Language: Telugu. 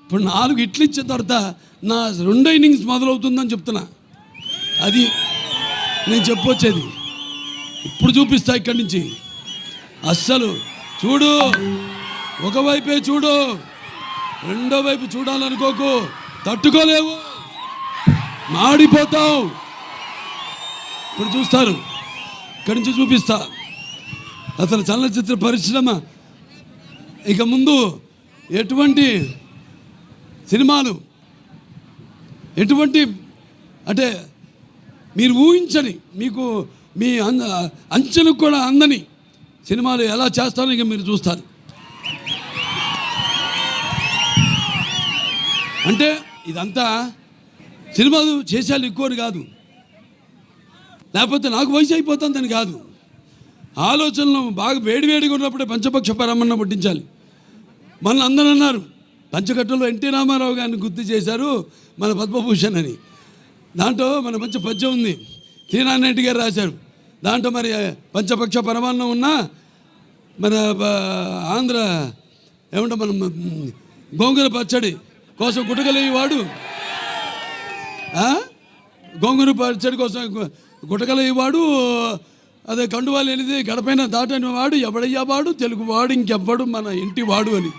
ఇప్పుడు 4 ఇట్లు ఇచ్చిన తర్వాత నా 2 ఇన్నింగ్స్ మొదలవుతుందని చెప్తున్నా. అది నేను చెప్పొచ్చేది. ఇప్పుడు చూపిస్తా ఇక్కడి నుంచి. అస్సలు చూడు, ఒకవైపే చూడు, రెండో వైపు చూడాలనుకోకు, తట్టుకోలేవు, మాడిపోతావు. ఇప్పుడు చూస్తారు, ఇక్కడి నుంచి చూపిస్తా. అసలు చలనచిత్ర పరిశ్రమ ఇక ముందు ఎటువంటి సినిమాలు, ఎటువంటి అంటే మీరు ఊహించని, మీకు మీ అంచెలకు కూడా అందని సినిమాలు ఎలా చేస్తారో ఇక మీరు చూస్తారు. అంటే ఇదంతా సినిమాలు చేసేయాలి ఎక్కువని కాదు, లేకపోతే నాకు వయసు అయిపోతుందని కాదు. ఆలోచనలు బాగా వేడివేడిగా ఉన్నప్పుడే పంచపక్ష పరమన్న పట్టించాలి. మన అందరూ అన్నారు పంచకట్టలో ఎన్టీ రామారావు గారిని గుర్తు చేశారు మన పద్మభూషణ్ అని. దాంట్లో మన మంచి పద్యం ఉంది, శ్రీనారాయణ గారు రాశారు. దాంట్లో మరి పంచపక్ష పరమాన్నం ఉన్నా మన ఆంధ్ర ఏమంటే మనం గోంగూర పచ్చడి కోసం గుటకలేవాడు, గోంగూర పచ్చడి కోసం గుటకలేవాడు, అదే కండువాలు ఎనిది గడపైన దాటని వాడు ఎవడయ్యా వాడు, తెలుగువాడు ఇంకెవ్వడు మన ఇంటి వాడు అని.